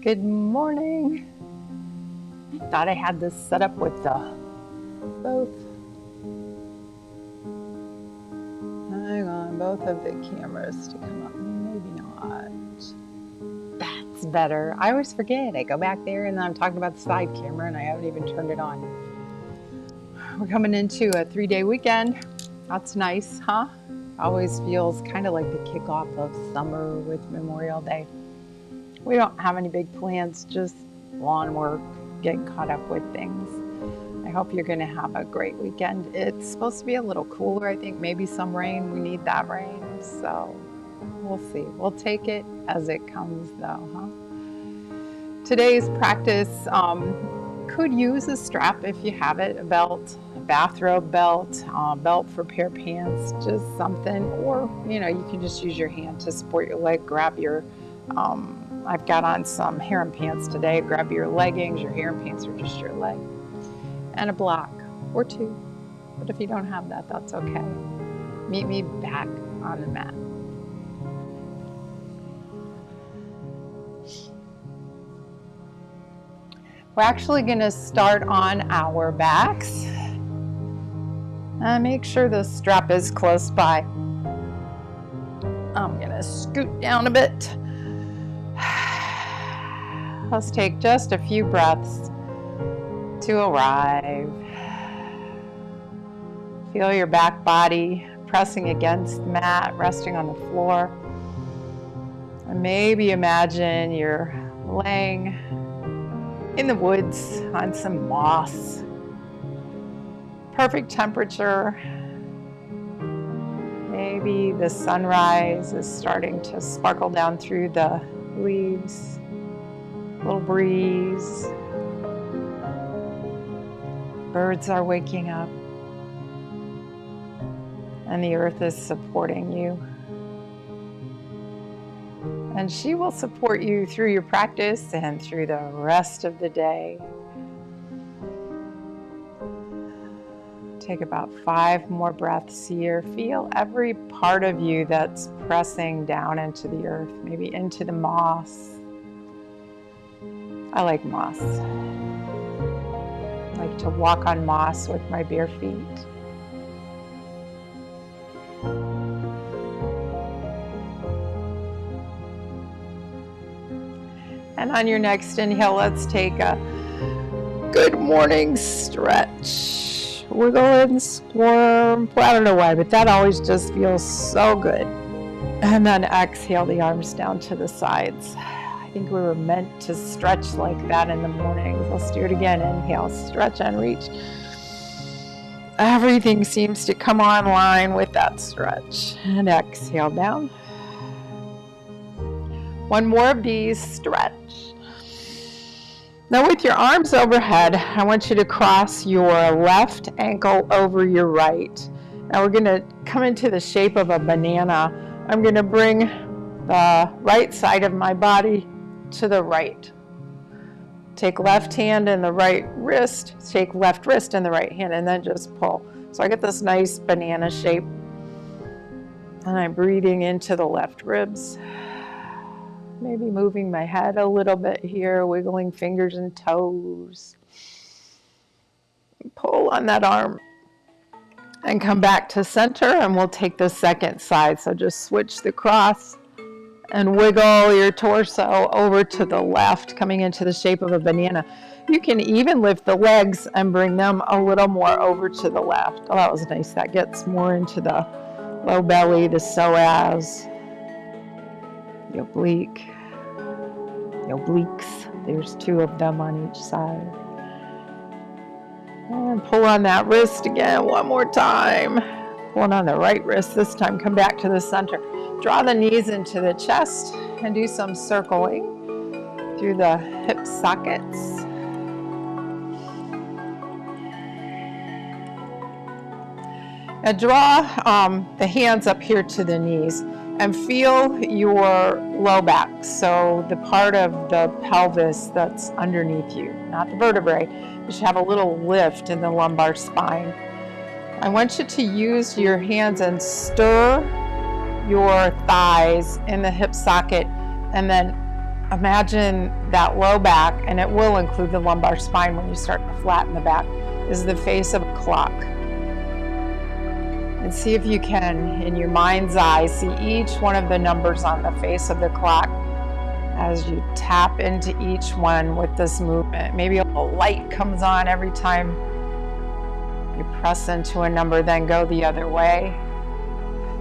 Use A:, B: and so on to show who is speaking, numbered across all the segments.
A: Good morning. Thought I had this set up with both. Hang on, both of the cameras to come up. Maybe not. That's better. I always forget. I go back there and I'm talking about the side camera and I haven't even turned it on. We're coming into a 3-day weekend. That's nice, huh? Always feels kind of like the kickoff of summer with Memorial Day. We don't have any big plans, just lawn work, getting caught up with things. I hope you're going to have a great weekend. It's supposed to be a little cooler, I think. Maybe some rain. We need that rain, so we'll see. We'll take it as it comes, though, huh? Today's practice could use a strap if you have it, a belt, a bathrobe belt, belt for pair pants, just something. Or, you know, you can just use your hand to support your leg, grab your I've got on some harem pants today. Grab your leggings, your harem pants, or just your leg. And a block, or two. But if you don't have that, that's okay. Meet me back on the mat. We're actually going to start on our backs. Make sure the strap is close by. I'm going to scoot down a bit. Let's take just a few breaths to arrive. Feel your back body pressing against the mat, resting on the floor. And maybe imagine you're laying in the woods on some moss. Perfect temperature. Maybe the sunrise is starting to sparkle down through the leaves. Little breeze. Birds are waking up. And the earth is supporting you. And she will support you through your practice and through the rest of the day. Take about 5 more breaths here. Feel every part of you that's pressing down into the earth, maybe into the moss. I like moss. I like to walk on moss with my bare feet. And on your next inhale, let's take a good morning stretch. Wiggle and squirm. I don't know why, but that always just feels so good. And then exhale the arms down to the sides. I think we were meant to stretch like that in the morning. Let's do it again. Inhale, stretch and reach. Everything seems to come online with that stretch. And exhale down. One more of these, stretch. Now with your arms overhead, I want you to cross your left ankle over your right. Now we're going to come into the shape of a banana. I'm going to bring the right side of my body to the right. Take left hand and the right wrist, take left wrist and the right hand, and then just pull. So I get this nice banana shape. And I'm breathing into the left ribs. Maybe moving my head a little bit here, wiggling fingers and toes. Pull on that arm. And come back to center, and we'll take the second side. So just switch the cross. And wiggle your torso over to the left, coming into the shape of a banana. You can even lift the legs and bring them a little more over to the left. Oh, that was nice. That gets more into the low belly, the psoas, the oblique, the obliques. There's 2 of them on each side. And pull on that wrist again one more time. Pulling on the right wrist this time. Come back to the center. Draw the knees into the chest and do some circling through the hip sockets. Now draw the hands up here to the knees and feel your low back. So the part of the pelvis that's underneath you, not the vertebrae. You should have a little lift in the lumbar spine. I want you to use your hands and stir your thighs in the hip socket and then imagine that low back, and it will include the lumbar spine when you start to flatten the back, is the face of a clock. And see if you can, in your mind's eye, see each one of the numbers on the face of the clock as you tap into each one with this movement. Maybe a little light comes on every time you press into a number, then go the other way.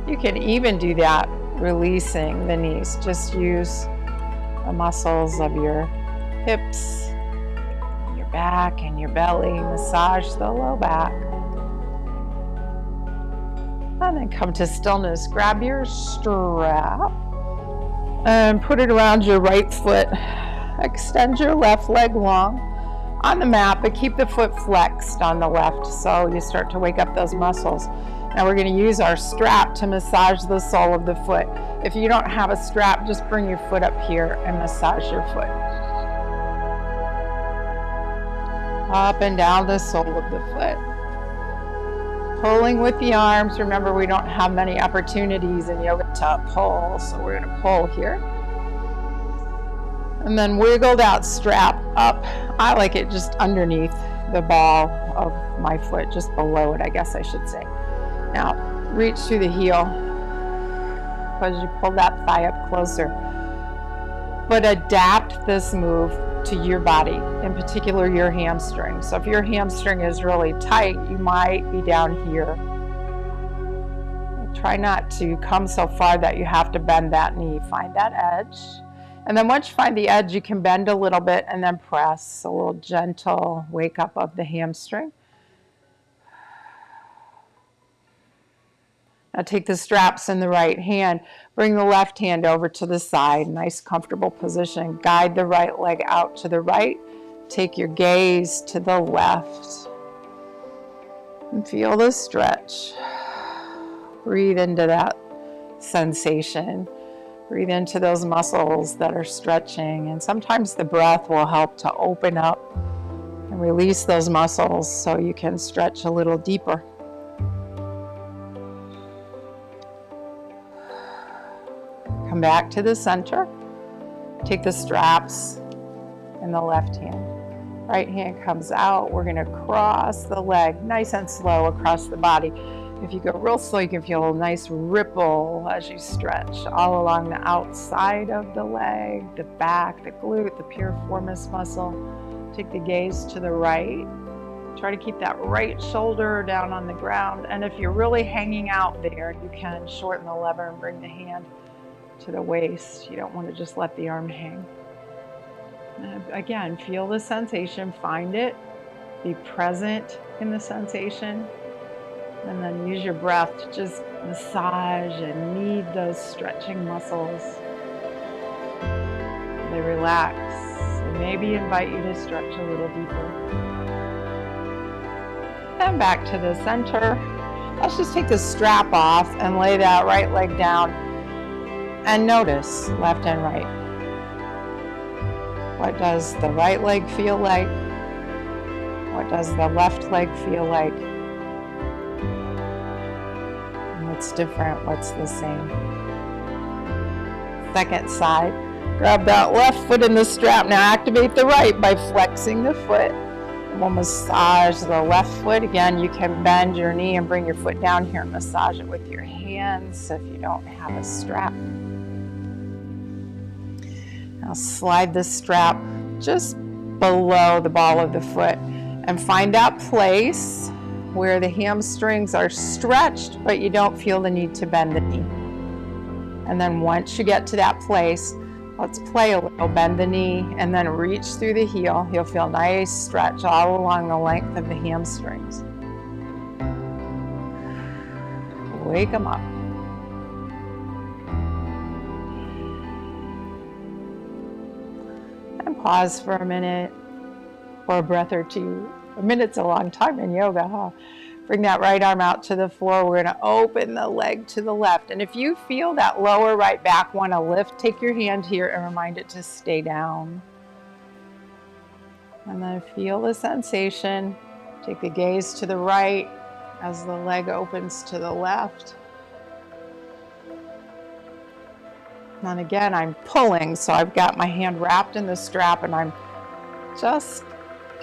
A: You can even do that releasing the knees. Just use the muscles of your hips, your back, and your belly. Massage the low back. And then come to stillness. Grab your strap and put it around your right foot. Extend your left leg long on the mat, but keep the foot flexed on the left so you start to wake up those muscles. Now we're going to use our strap to massage the sole of the foot. If you don't have a strap, just bring your foot up here and massage your foot. Up and down the sole of the foot. Pulling with the arms. Remember, we don't have many opportunities in yoga to pull, so we're going to pull here. And then wiggle that strap up. I like it just underneath the ball of my foot, just below it, I guess I should say. Now, reach through the heel as you pull that thigh up closer. But adapt this move to your body, in particular your hamstring. So if your hamstring is really tight, you might be down here. Try not to come so far that you have to bend that knee. Find that edge. And then once you find the edge, you can bend a little bit and then press. A little gentle wake up of the hamstring. Now take the straps in the right hand. Bring the left hand over to the side. Nice comfortable position. Guide the right leg out to the right. Take your gaze to the left. And feel the stretch. Breathe into that sensation. Breathe into those muscles that are stretching. And sometimes the breath will help to open up and release those muscles so you can stretch a little deeper. Come back to the center. Take the straps in the left hand. Right hand comes out. We're going to cross the leg nice and slow across the body. If you go real slow, you can feel a nice ripple as you stretch all along the outside of the leg, the back, the glute, the piriformis muscle. Take the gaze to the right. Try to keep that right shoulder down on the ground. And if you're really hanging out there, you can shorten the lever and bring the hand to the waist. You don't want to just let the arm hang. And again, feel the sensation, find it, be present in the sensation, and then use your breath to just massage and knead those stretching muscles. They relax and maybe invite you to stretch a little deeper. Then back to the center. Let's just take the strap off and lay that right leg down. And notice left and right. What does the right leg feel like? What does the left leg feel like? And what's different? What's the same? Second side. Grab that left foot in the strap. Now activate the right by flexing the foot. And we'll massage the left foot. Again, you can bend your knee and bring your foot down here and massage it with your hands if you don't have a strap. Now slide the strap just below the ball of the foot and find that place where the hamstrings are stretched, but you don't feel the need to bend the knee. And then once you get to that place, let's play a little. Bend the knee and then reach through the heel. You'll feel nice stretch all along the length of the hamstrings. Wake them up. Pause for a minute or a breath or two. A minute's a long time in yoga, huh? Bring that right arm out to the floor. We're going to open the leg to the left. And if you feel that lower right back want to lift, take your hand here and remind it to stay down. And then feel the sensation. Take the gaze to the right as the leg opens to the left. And again, I'm pulling, so I've got my hand wrapped in the strap and I'm just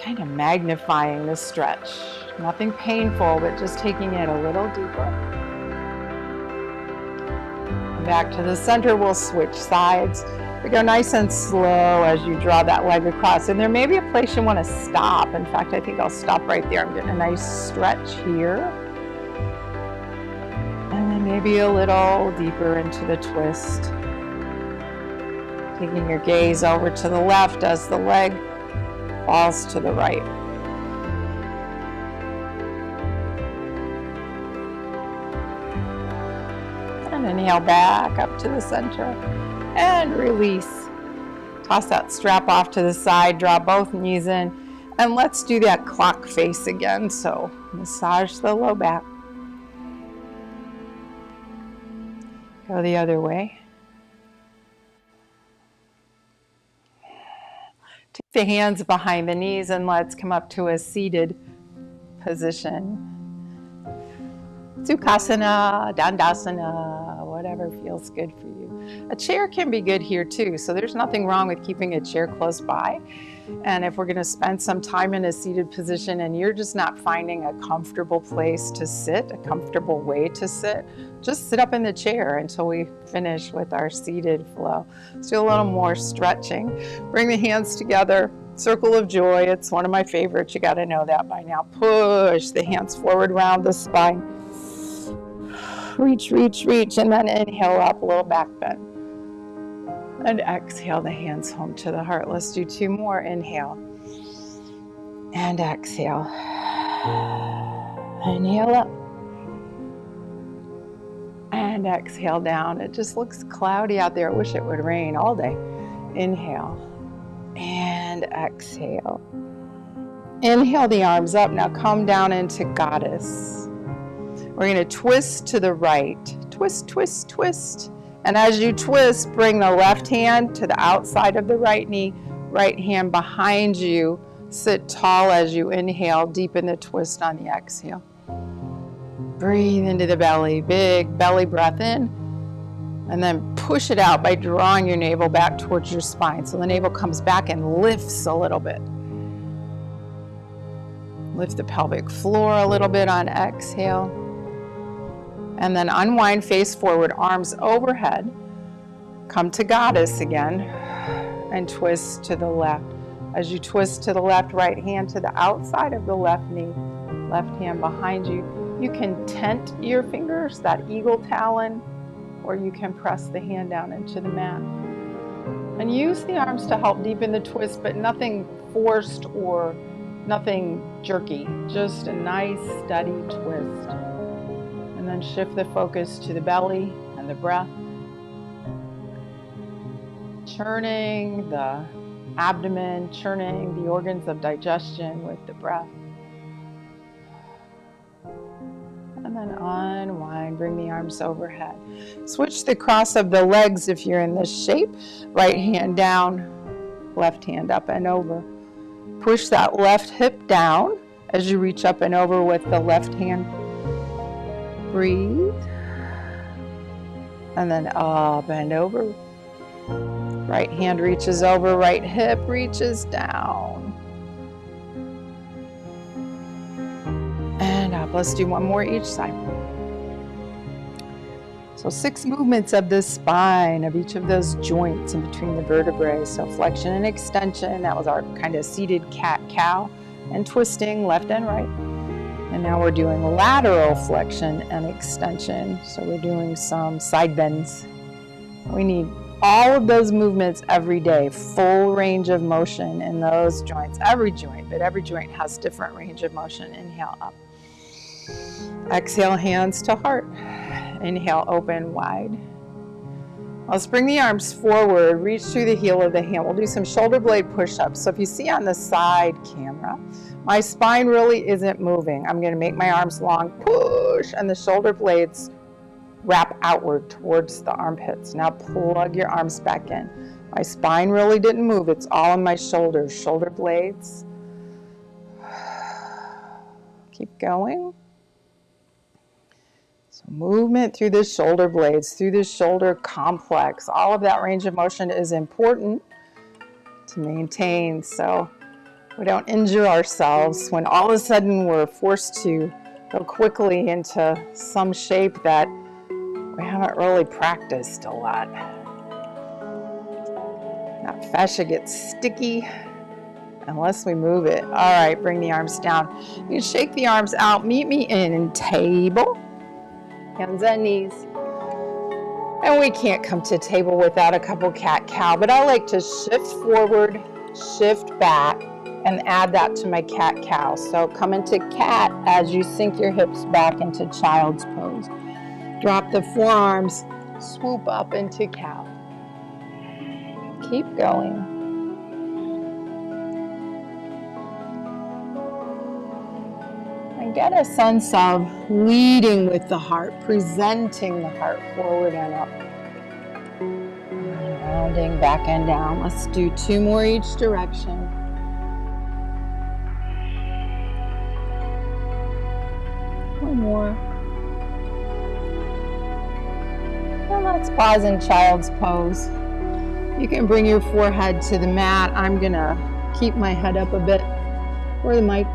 A: kind of magnifying the stretch. Nothing painful, but just taking it a little deeper. Back to the center, we'll switch sides. We go nice and slow as you draw that leg across. And there may be a place you want to stop. In fact, I think I'll stop right there. I'm getting a nice stretch here. And then maybe a little deeper into the twist. Taking your gaze over to the left as the leg falls to the right. And inhale back up to the center and release. Toss that strap off to the side, draw both knees in, and let's do that clock face again. So massage the low back. Go the other way. Take the hands behind the knees and let's come up to a seated position. Sukhasana, Dandasana, whatever feels good for you. A chair can be good here too, so there's nothing wrong with keeping a chair close by. And if we're going to spend some time in a seated position and you're just not finding a comfortable place to sit, a comfortable way to sit, just sit up in the chair until we finish with our seated flow. Let's do a little more stretching. Bring the hands together. Circle of joy. It's one of my favorites. You got to know that by now. Push the hands forward, round the spine. Reach, reach, reach, and then inhale up, a little back bend. And exhale the hands home to the heart. Let's do two more. Inhale. And exhale. Inhale up. And exhale down. It just looks cloudy out there. I wish it would rain all day. Inhale. And exhale. Inhale the arms up. Now come down into Goddess. We're going to twist to the right. Twist, twist, twist. And as you twist, bring the left hand to the outside of the right knee, right hand behind you. Sit tall as you inhale, deepen the twist on the exhale. Breathe into the belly, big belly breath in, and then push it out by drawing your navel back towards your spine. So the navel comes back and lifts a little bit. Lift the pelvic floor a little bit on exhale. And then unwind, face forward, arms overhead. Come to Goddess again and twist to the left. As you twist to the left, right hand to the outside of the left knee, left hand behind you. You can tent your fingers, that eagle talon, or you can press the hand down into the mat. And use the arms to help deepen the twist, but nothing forced or nothing jerky. Just a nice, steady twist. And then shift the focus to the belly and the breath. Churning the abdomen, churning the organs of digestion with the breath. And then unwind, bring the arms overhead. Switch the cross of the legs if you're in this shape. Right hand down, left hand up and over. Push that left hip down as you reach up and over with the left hand. Breathe. And then up and over. Right hand reaches over, right hip reaches down. And up. Let's do one more each side. So 6 movements of the spine, of each of those joints in between the vertebrae. So flexion and extension, that was our kind of seated cat-cow, and twisting left and right. And now we're doing lateral flexion and extension. So we're doing some side bends. We need all of those movements every day, full range of motion in those joints, every joint, but every joint has different range of motion. Inhale up. Exhale, hands to heart. Inhale, open wide. Let's bring the arms forward, reach through the heel of the hand. We'll do some shoulder blade push-ups. So if you see on the side camera, my spine really isn't moving. I'm going to make my arms long, push, and the shoulder blades wrap outward towards the armpits. Now plug your arms back in. My spine really didn't move. It's all in my shoulders, shoulder blades. Keep going. So movement through the shoulder blades, through the shoulder complex. All of that range of motion is important to maintain so we don't injure ourselves when all of a sudden we're forced to go quickly into some shape that we haven't really practiced a lot. That fascia gets sticky unless we move it. All right, bring the arms down. You can shake the arms out. Meet me in table. Hands and knees. And we can't come to table without a couple cat-cow, but I like to shift forward, shift back, and add that to my cat-cow. So come into cat as you sink your hips back into child's pose. Drop the forearms, swoop up into cow. Keep going. And get a sense of leading with the heart, presenting the heart forward and up. And rounding back and down. Let's do 2 more each direction. One more. And let's pause in child's pose. You can bring your forehead to the mat. I'm gonna keep my head up a bit for the mic.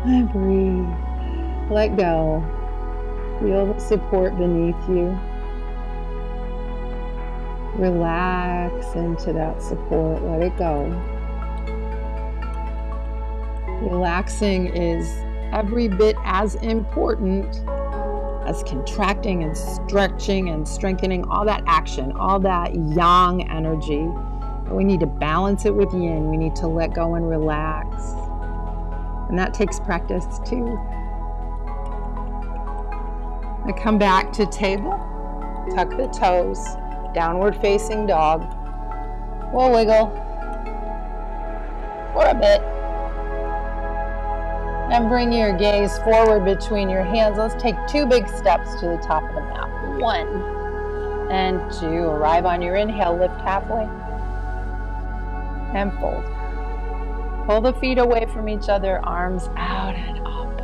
A: And breathe. Let go. Feel the support beneath you. Relax into that support. Let it go. Relaxing is every bit as important as contracting and stretching and strengthening, all that action, all that yang energy. But we need to balance it with yin. We need to let go and relax. And that takes practice too. I come back to table, tuck the toes, downward facing dog. We'll wiggle for a bit. And bring your gaze forward between your hands. Let's take 2 big steps to the top of the mat. 1 and 2. Arrive on your inhale, lift halfway. And fold. Pull the feet away from each other, arms out and up.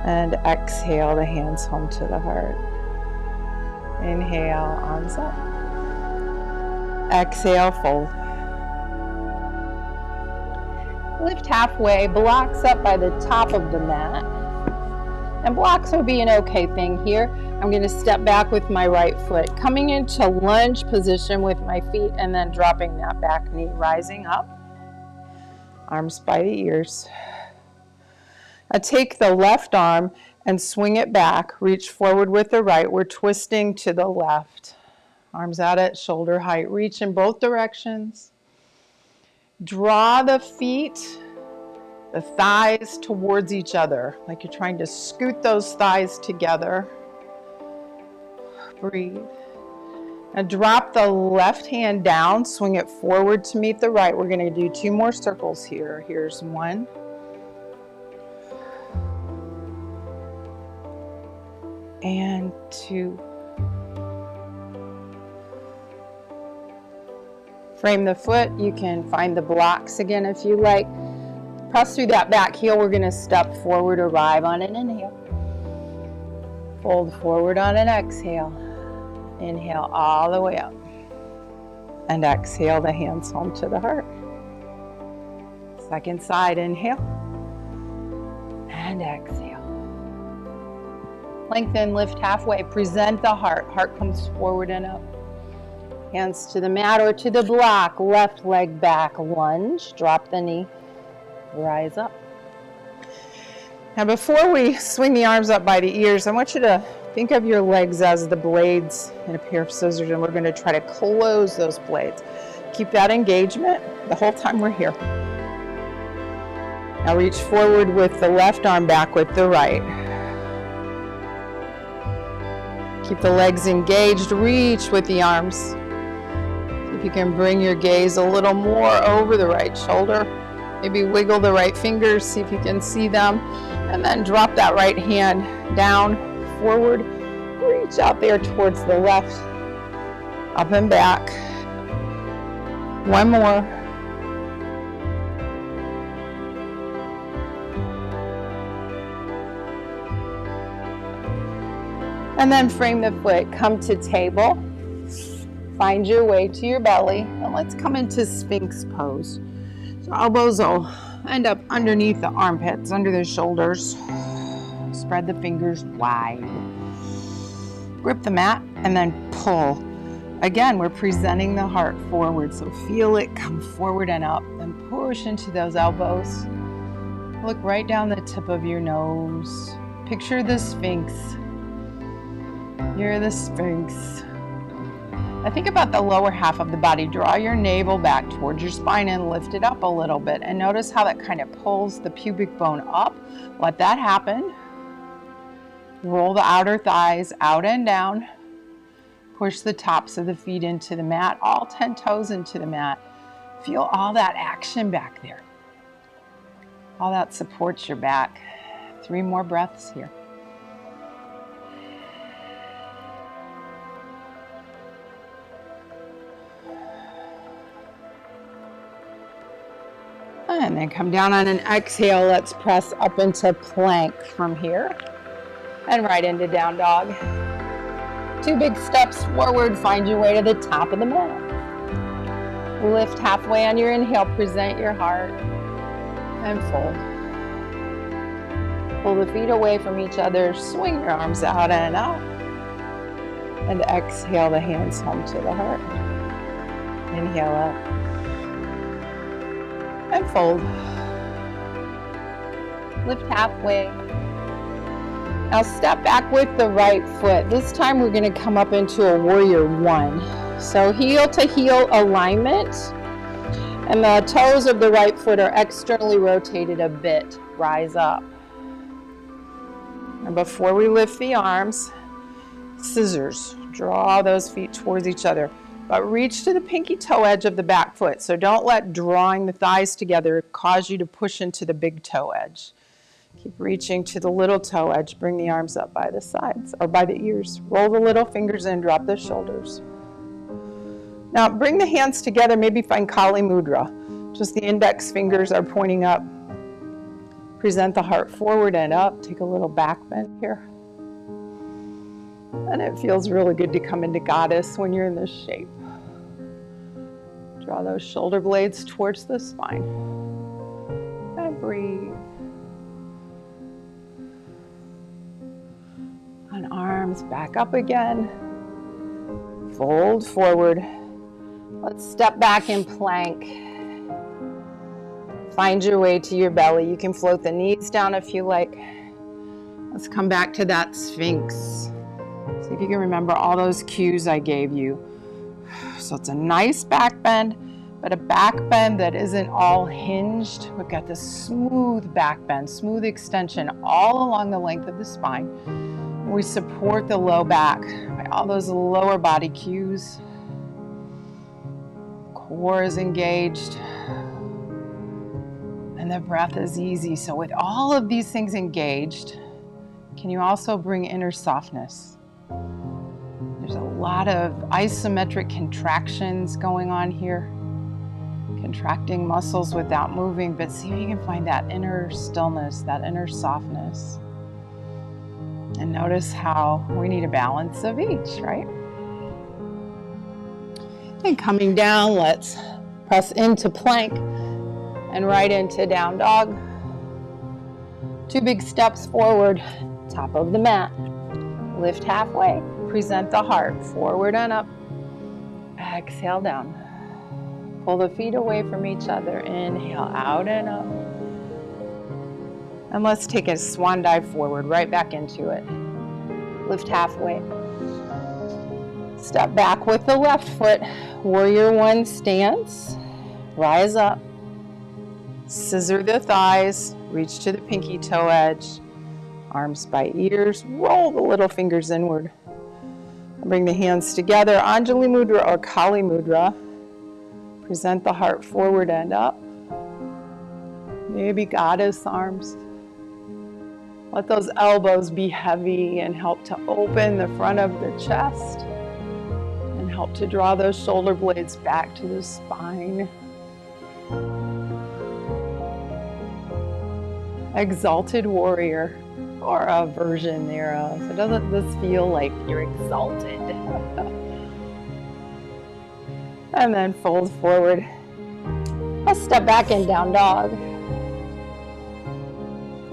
A: And exhale, the hands home to the heart. Inhale, arms up. Exhale, fold. Lift halfway, blocks up by the top of the mat. And blocks would be an okay thing here. I'm going to step back with my right foot, coming into lunge position with my feet, and then dropping that back knee, rising up. Arms by the ears. I take the left arm and swing it back, reach forward with the right. We're twisting to the left. Arms out at shoulder height, reach in both directions. Draw the feet, the thighs towards each other, like you're trying to scoot those thighs together. Breathe. And drop the left hand down, swing it forward to meet the right. We're going to do 2 more circles here. Here's 1. And 2. Frame the foot. You can find the blocks again if you like. Press through that back heel. We're going to step forward, arrive on an inhale. Fold forward on an exhale. Inhale all the way up. And exhale, the hands home to the heart. Second side, inhale. And exhale. Lengthen, lift halfway. Present the heart. Heart comes forward and up. Hands to the mat or to the block. Left leg back. Lunge. Drop the knee. Rise up. Now before we swing the arms up by the ears, I want you to think of your legs as the blades in a pair of scissors, and we're going to try to close those blades. Keep that engagement the whole time we're here. Now reach forward with the left arm, back with the right. Keep the legs engaged. Reach with the arms. See if you can bring your gaze a little more over the right shoulder. Maybe wiggle the right fingers, see if you can see them. And then drop that right hand down, forward. Reach out there towards the left. Up and back. 1 more. And then frame the foot, come to table. Find your way to your belly. And let's come into Sphinx Pose. So elbows will end up underneath the armpits, under the shoulders. Spread the fingers wide. Grip the mat and then pull. Again, we're presenting the heart forward, so feel it come forward and up, and push into those elbows. Look right down the tip of your nose. Picture the Sphinx. You're the Sphinx. Now think about the lower half of the body. Draw your navel back towards your spine and lift it up a little bit. And notice how that kind of pulls the pubic bone up. Let that happen. Roll the outer thighs out and down. Push the tops of the feet into the mat, all 10 toes into the mat. Feel all that action back there. All that supports your back. 3 more breaths here. And then come down on an exhale. Let's press up into plank from here and right into down dog. 2 big steps forward. Find your way to the top of the mat. Lift halfway on your inhale. Present your heart and fold. Pull the feet away from each other. Swing your arms out and up. And exhale the hands home to the heart. Inhale up. And fold. Lift halfway. Now step back with the right foot. This time we're going to come up into a warrior 1. So heel to heel alignment. And the toes of the right foot are externally rotated a bit. Rise up. And before we lift the arms, scissors. Draw those feet towards each other. But reach to the pinky toe edge of the back foot. So don't let drawing the thighs together cause you to push into the big toe edge. Keep reaching to the little toe edge. Bring the arms up by the sides or by the ears. Roll the little fingers in, drop the shoulders. Now bring the hands together, maybe find Kali Mudra. Just the index fingers are pointing up. Present the heart forward and up. Take a little back bend here. And it feels really good to come into Goddess when you're in this shape. Draw those shoulder blades towards the spine. And breathe. And arms back up again. Fold forward. Let's step back in plank. Find your way to your belly. You can float the knees down if you like. Let's come back to that Sphinx. See if you can remember all those cues I gave you. So it's a nice back bend, but a back bend that isn't all hinged. We've got this smooth back bend, smooth extension all along the length of the spine. We support the low back by all those lower body cues. Core is engaged. And the breath is easy. So with all of these things engaged, can you also bring inner softness? There's a lot of isometric contractions going on here. Contracting muscles without moving, but see if you can find that inner stillness, that inner softness. And notice how we need a balance of each, right? And coming down, let's press into plank and right into down dog. 2 big steps forward, top of the mat. Lift halfway. Present the heart forward and up. Exhale down. Pull the feet away from each other. Inhale out and up. And let's take a swan dive forward, right back into it. Lift halfway. Step back with the left foot. Warrior 1 stance. Rise up. Scissor the thighs. Reach to the pinky toe edge. Arms by ears. Roll the little fingers inward. Bring the hands together, Anjali Mudra or Kali Mudra. Present the heart forward and up. Maybe Goddess arms. Let those elbows be heavy and help to open the front of the chest and help to draw those shoulder blades back to the spine. Exalted warrior. or a version thereof. So doesn't this feel like you're exalted? And then fold forward. Let's step back in down dog.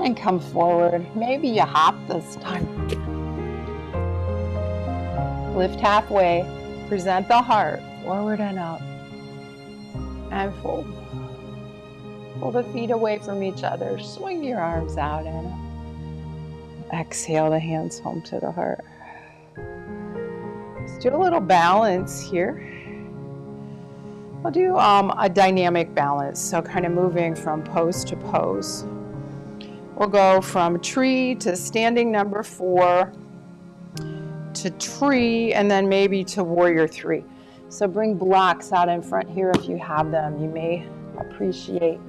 A: And come forward. Maybe you hop this time. Lift halfway. Present the heart. Forward and up. And fold. Pull the feet away from each other. Swing your arms out and up. Exhale the hands home to the heart. Let's do a little balance here. I'll do a dynamic balance, so kind of moving from pose to pose. We'll go from tree to standing number 4 to tree, and then maybe to warrior 3. So bring blocks out in front here if you have them. You may appreciate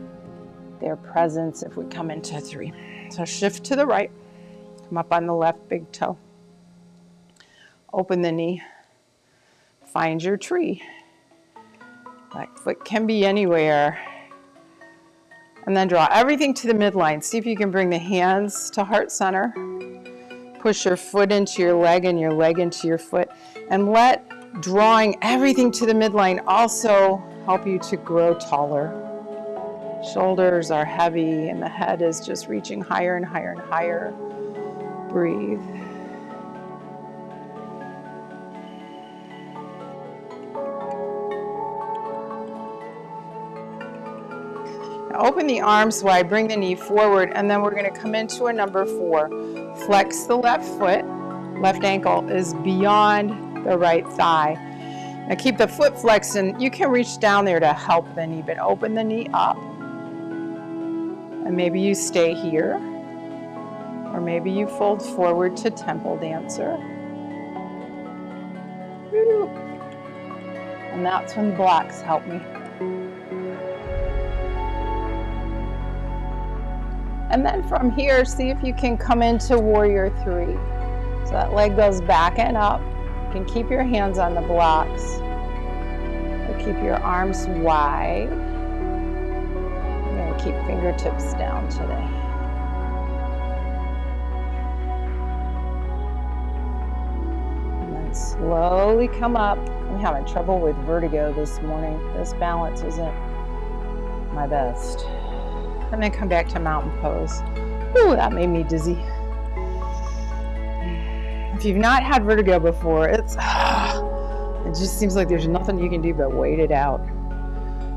A: their presence if we come into 3. So shift to the right, come up on the left big toe. Open the knee, find your tree. That foot can be anywhere. And then draw everything to the midline. See if you can bring the hands to heart center. Push your foot into your leg and your leg into your foot. And let drawing everything to the midline also help you to grow taller. Shoulders are heavy and the head is just reaching higher and higher and higher. Breathe. Open the arms wide, bring the knee forward, and then we're going to come into a number 4. Flex the left foot. Left ankle is beyond the right thigh. Now keep the foot flexed, and you can reach down there to help the knee, but open the knee up. And maybe you stay here, or maybe you fold forward to temple dancer. And that's when the blocks help me. And then from here, see if you can come into warrior 3. So that leg goes back and up. You can keep your hands on the blocks. Or keep your arms wide. I'm going to keep fingertips down today. And then slowly come up. I'm having trouble with vertigo this morning. This balance isn't my best. And then come back to mountain pose. Ooh, that made me dizzy. If you've not had vertigo before, it just seems like there's nothing you can do but wait it out.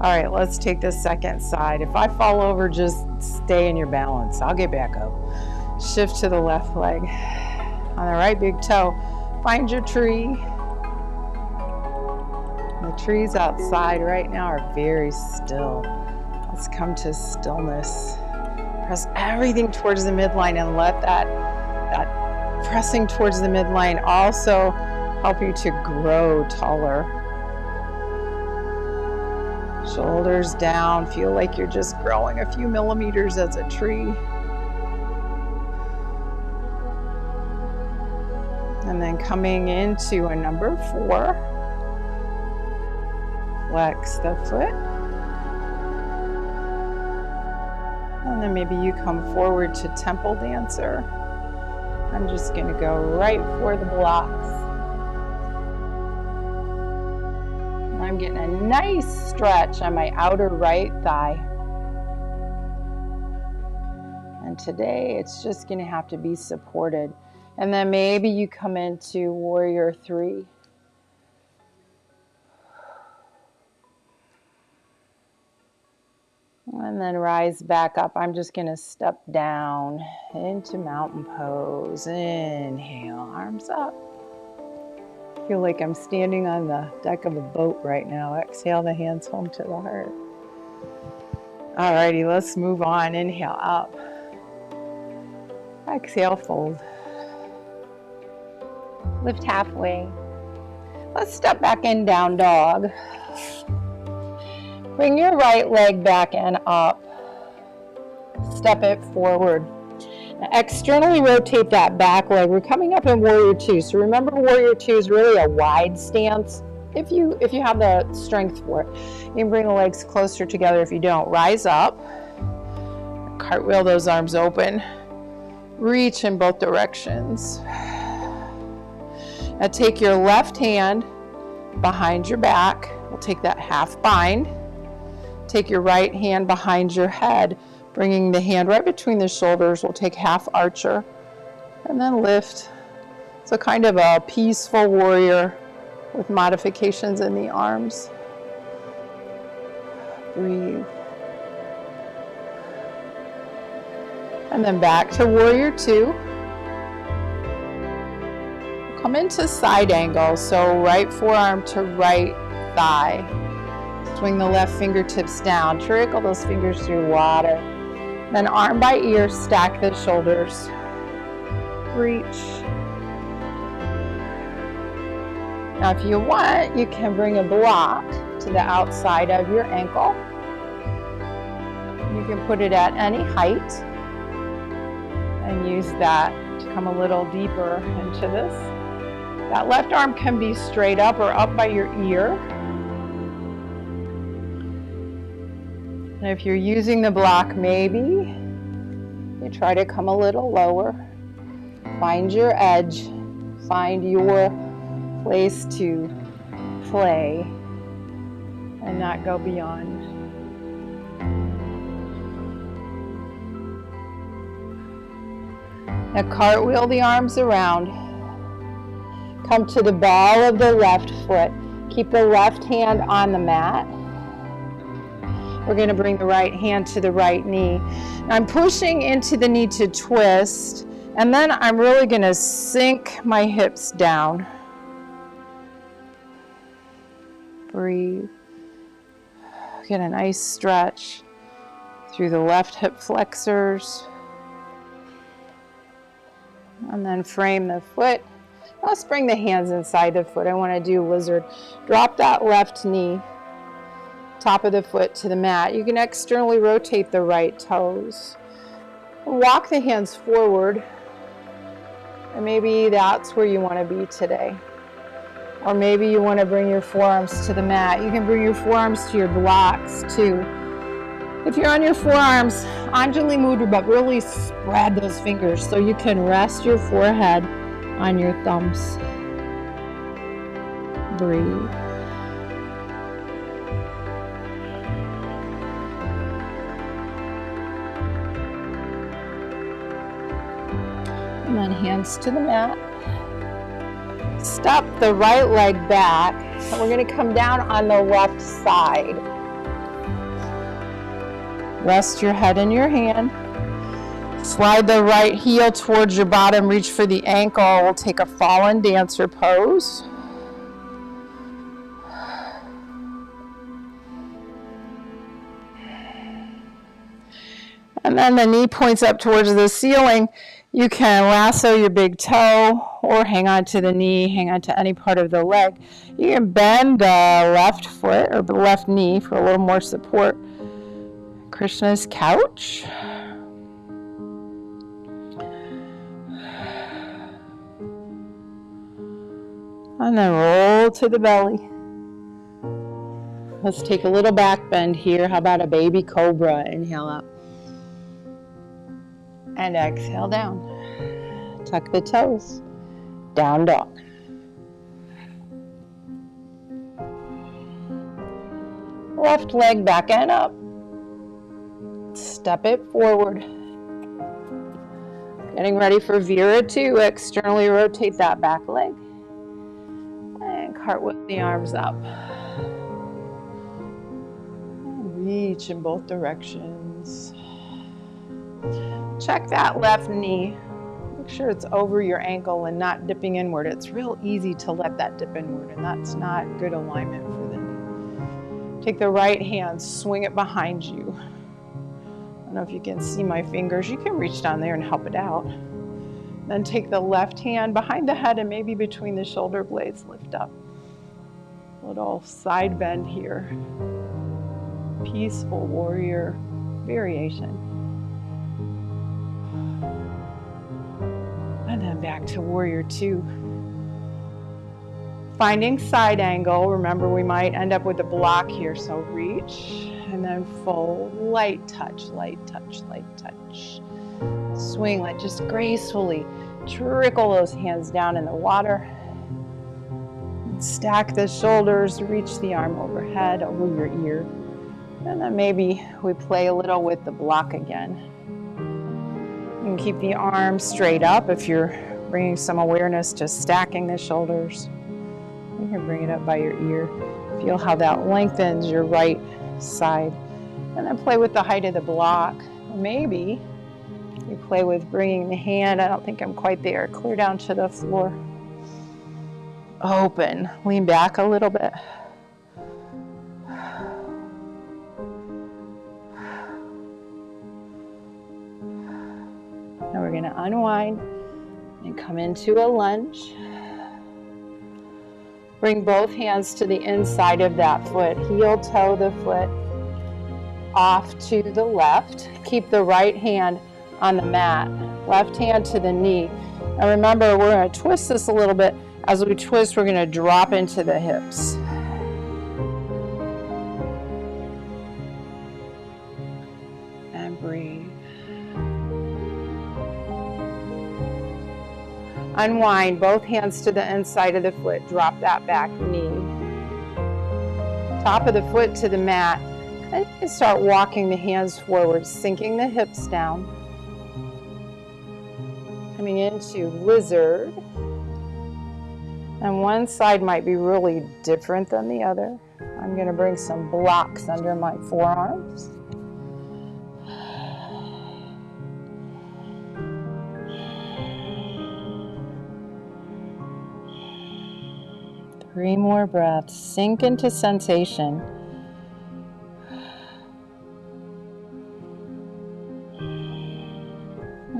A: All right, let's take the second side. If I fall over, just stay in your balance. I'll get back up. Shift to the left leg. On the right big toe, find your tree. The trees outside right now are very still. Let's come to stillness. Press everything towards the midline and let that pressing towards the midline also help you to grow taller. Shoulders down. Feel like you're just growing a few millimeters as a tree. And then coming into a number 4. Flex the foot. And then maybe you come forward to temple dancer. I'm just going to go right for the blocks. And I'm getting a nice stretch on my outer right thigh. And today it's just going to have to be supported. And then maybe you come into warrior 3. And then rise back up. I'm just going to step down into mountain pose. Inhale, arms up. Feel like I'm standing on the deck of a boat right now. Exhale the hands home to the heart. Alrighty, let's move on. Inhale up. Exhale, fold. Lift halfway. Let's step back in down dog. Bring your right leg back and up. Step it forward. Now externally rotate that back leg. We're coming up in warrior 2. So remember, warrior 2 is really a wide stance. If you have the strength for it, you can bring the legs closer together. If you don't, rise up. Cartwheel those arms open.
B: Reach in both directions. Now take your left hand behind your back. We'll take that half bind. Take your right hand behind your head, bringing the hand right between the shoulders. We'll take half archer and then lift. So kind of a peaceful warrior with modifications in the arms. Breathe. And then back to warrior two. Come into side angle, so right forearm to right thigh. Swing the left fingertips down, trickle those fingers through water. Then arm by ear, stack the shoulders. Reach. Now if you want, you can bring a block to the outside of your ankle. You can put it at any height and use that to come a little deeper into this. That left arm can be straight up or up by your ear. And if you're using the block, maybe you try to come a little lower. Find your edge. Find your place to play and not go beyond. Now cartwheel the arms around. Come to the ball of the left foot. Keep the left hand on the mat. We're going to bring the right hand to the right knee. I'm pushing into the knee to twist, and then I'm really going to sink my hips down. Breathe. Get a nice stretch through the left hip flexors. And then frame the foot. Let's bring the hands inside the foot. I want to do lizard. Drop that left knee, top of the foot to the mat. You can externally rotate the right toes. Walk the hands forward. And maybe that's where you want to be today. Or maybe you want to bring your forearms to the mat. You can bring your forearms to your blocks too. If you're on your forearms, Anjali Mudra, but really spread those fingers so you can rest your forehead on your thumbs. Breathe. And then hands to the mat. Step the right leg back, and we're going to come down on the left side. Rest your head in your hand. Slide the right heel towards your bottom, reach for the ankle. We'll take a fallen dancer pose. And then the knee points up towards the ceiling. You can lasso your big toe or hang on to the knee, hang on to any part of the leg. You can bend the left foot or the left knee for a little more support. Krishna's couch. And then roll to the belly. Let's take a little back bend here. How about a baby cobra? Inhale up. And exhale down. Tuck the toes. Down dog. Left leg back and up. Step it forward. Getting ready for Vira 2. Externally rotate that back leg. And cartwheel the arms up. Reach in both directions. Check that left knee. Make sure it's over your ankle and not dipping inward. It's real easy to let that dip inward, and that's not good alignment for the knee. Take the right hand, swing it behind you. I don't know if you can see my fingers. You can reach down there and help it out. Then take the left hand behind the head and maybe between the shoulder blades, lift up. Little side bend here. Peaceful warrior variation. And then back to warrior 2. Finding side angle. Remember, we might end up with a block here, so reach and then fold. Light touch, light touch, light touch. Swing, like just gracefully trickle those hands down in the water. Stack the shoulders, reach the arm overhead, over your ear. And then maybe we play a little with the block again. You can keep the arm straight up if you're bringing some awareness to stacking the shoulders. You can bring it up by your ear. Feel how that lengthens your right side. And then play with the height of the block. Or maybe you play with bringing the hand, I don't think I'm quite there, clear down to the floor. Open, lean back a little bit. Now we're gonna unwind and come into a lunge. Bring both hands to the inside of that foot. Heel toe the foot off to the left. Keep the right hand on the mat. Left hand to the knee. And remember, we're going to twist this a little bit. As we twist, we're going to drop into the hips. And breathe. Unwind, both hands to the inside of the foot. Drop that back knee. Top of the foot to the mat. And you can start walking the hands forward, sinking the hips down. Coming into lizard. And one side might be really different than the other. I'm going to bring some blocks under my forearms. Three more breaths. Sink into sensation.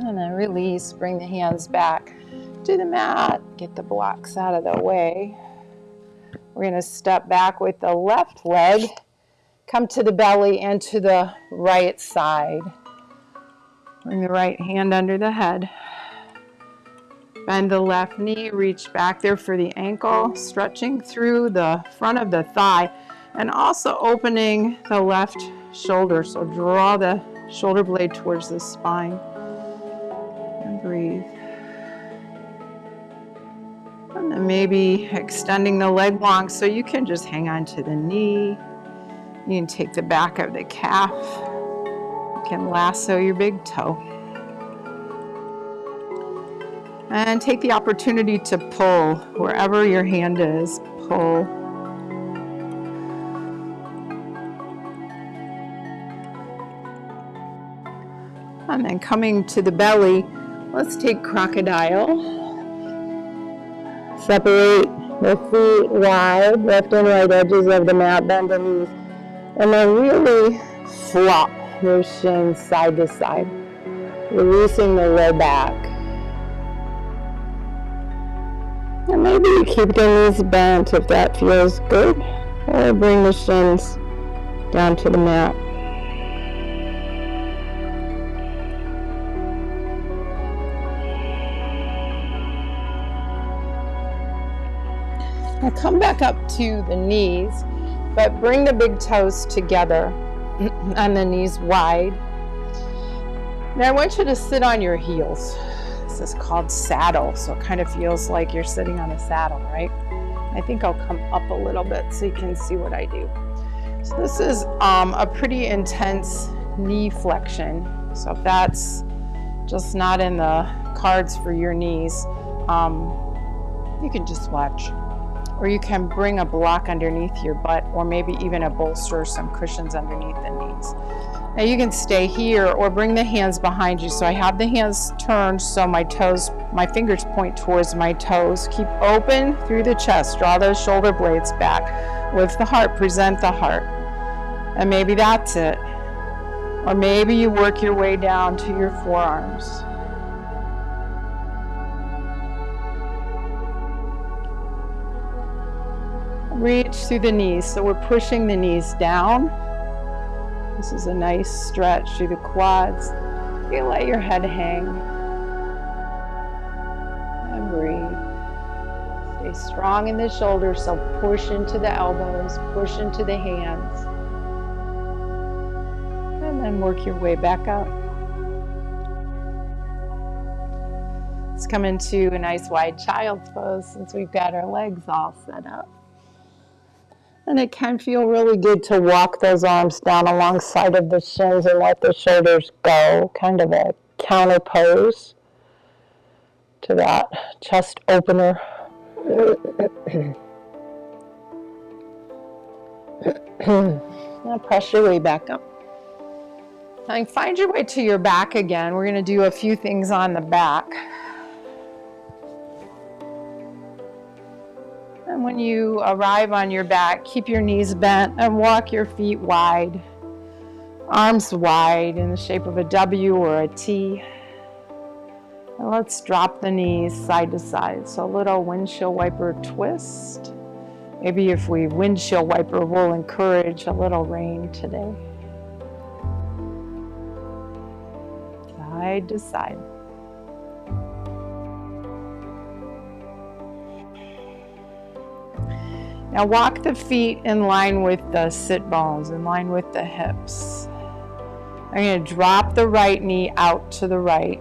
B: And then release. Bring the hands back to the mat. Get the blocks out of the way. We're going to step back with the left leg. Come to the belly and to the right side. Bring the right hand under the head. Bend the left knee, reach back there for the ankle, stretching through the front of the thigh and also opening the left shoulder. So draw the shoulder blade towards the spine and breathe. And then maybe extending the leg long so you can just hang on to the knee. You can take the back of the calf. You can lasso your big toe. And take the opportunity to pull wherever your hand is. Pull. And then coming to the belly, let's take crocodile. Separate the feet wide, left and right edges of the mat, bend the knees. And then really flop your shins side to side, releasing the low back. And maybe you keep the knees bent if that feels good, or bring the shins down to the mat. Now come back up to the knees, but bring the big toes together and the knees wide. Now I want you to sit on your heels. This is called saddle, so it kind of feels like you're sitting on a saddle, right? I think I'll come up a little bit so you can see what I do. So this is a pretty intense knee flexion. So if that's just not in the cards for your knees, you can just watch. Or you can bring a block underneath your butt, or maybe even a bolster or some cushions underneath the knees. Now you can stay here or bring the hands behind you. So I have the hands turned so my fingers point towards my toes. Keep open through the chest. Draw those shoulder blades back. With the heart, present the heart. And maybe that's it. Or maybe you work your way down to your forearms. Reach through the knees. So we're pushing the knees down. This is a nice stretch through the quads. You can let your head hang. And breathe. Stay strong in the shoulders, so push into the elbows, push into the hands. And then work your way back up. Let's come into a nice wide child's pose since we've got our legs all set up. And it can feel really good to walk those arms down alongside of the shins and let the shoulders go, kind of a counter pose to that chest opener. Now press your way back up. And find your way to your back again. We're going to do a few things on the back. And when you arrive on your back, keep your knees bent and walk your feet wide. Arms wide in the shape of a W or a T. And let's drop the knees side to side. So a little windshield wiper twist. Maybe if we windshield wiper, we'll encourage a little rain today. Side to side. Now walk the feet in line with the sit bones, in line with the hips. I'm going to drop the right knee out to the right.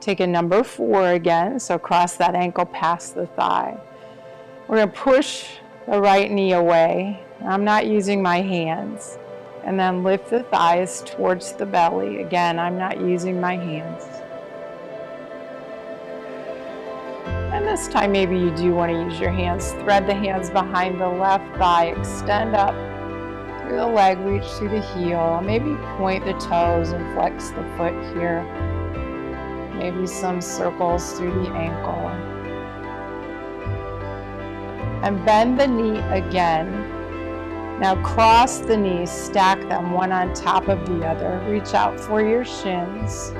B: Take a number 4 again, so cross that ankle past the thigh. We're going to push the right knee away. I'm not using my hands. And then lift the thighs towards the belly. Again, I'm not using my hands. And this time maybe you do want to use your hands. Thread the hands behind the left thigh. Extend up through the leg, reach through the heel. Maybe point the toes and flex the foot here. Maybe some circles through the ankle. And bend the knee again. Now cross the knees, stack them one on top of the other. Reach out for your shins.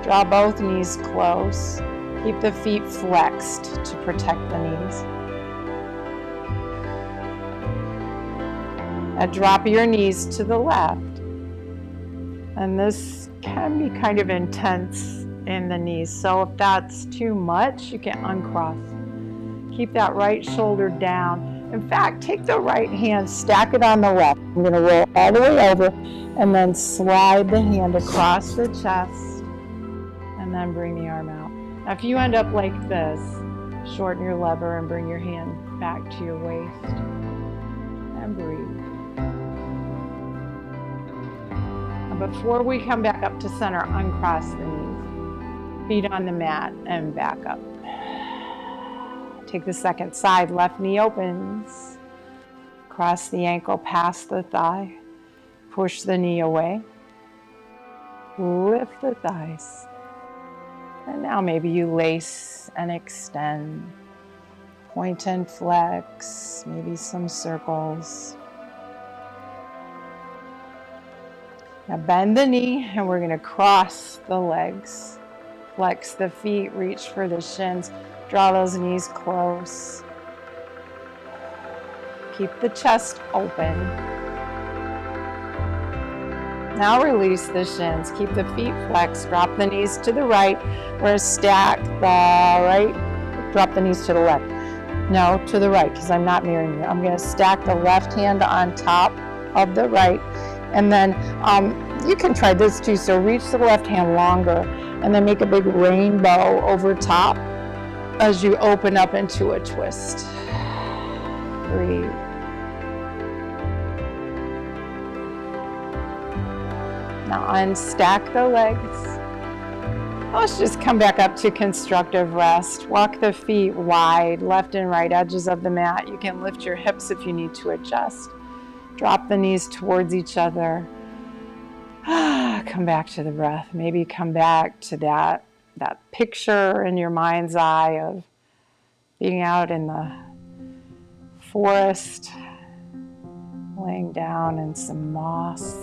B: Draw both knees close. Keep the feet flexed to protect the knees. Now drop your knees to the left. And this can be kind of intense in the knees. So if that's too much, you can uncross. Keep that right shoulder down. In fact, take the right hand, stack it on the left. I'm going to roll all the way over and then slide the hand across the chest and then bring the arm out. Now, if you end up like this, shorten your lever and bring your hand back to your waist and breathe. Now, before we come back up to center, uncross the knees, feet on the mat and back up. Take the second side, left knee opens. Cross the ankle past the thigh. Push the knee away. Lift the thighs. And now maybe you lace and extend. Point and flex, maybe some circles. Now bend the knee and we're going to cross the legs. Flex the feet, reach for the shins. Draw those knees close. Keep the chest open. Now release the shins. Keep the feet flexed. Drop the knees to the right. We're going to stack the right. Drop the knees to the left. No, to the right, because I'm not mirroring you. I'm going to stack the left hand on top of the right. And then you can try this too. So reach the left hand longer and then make a big rainbow over top as you open up into a twist. Breathe. Now unstack the legs. Let's just come back up to constructive rest. Walk the feet wide, left and right edges of the mat. You can lift your hips if you need to adjust. Drop the knees towards each other. Come back to the breath. Maybe come back to that picture in your mind's eye of being out in the forest, laying down in some moss,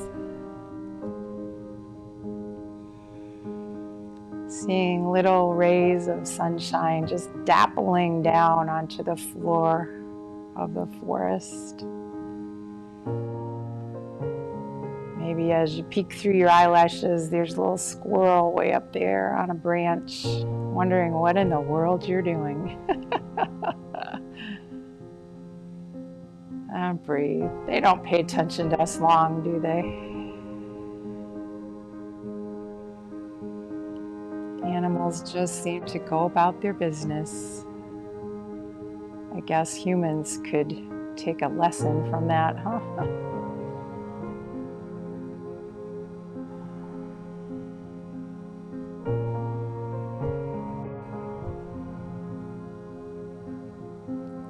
B: seeing little rays of sunshine just dappling down onto the floor of the forest. Maybe as you peek through your eyelashes, there's a little squirrel way up there on a branch, wondering what in the world you're doing. And breathe. They don't pay attention to us long, do they? animals just seem to go about their business. I guess humans could take a lesson from that, huh?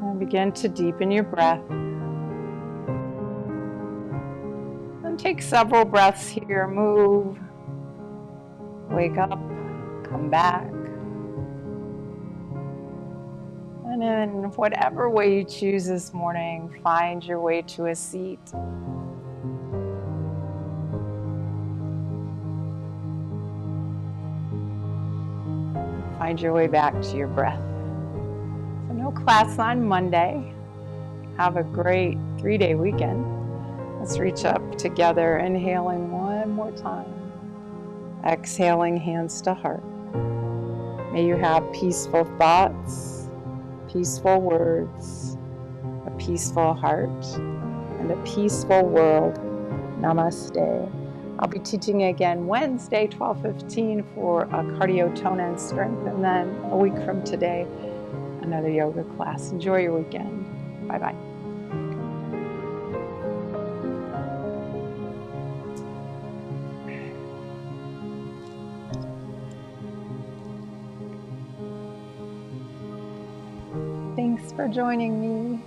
B: And begin to deepen your breath. And take several breaths here. Move, wake up, come back. And in whatever way you choose this morning, find your way to a seat. Find your way back to your breath. So no class on Monday. Have a great 3-day weekend. Let's reach up together, inhaling one more time. Exhaling, hands to heart. May you have peaceful thoughts, peaceful words, a peaceful heart, and a peaceful world. Namaste. I'll be teaching again Wednesday, 12:15 for a cardio, tone, and strength, and then a week from today, another yoga class. Enjoy your weekend. Bye-bye. Thanks for joining me.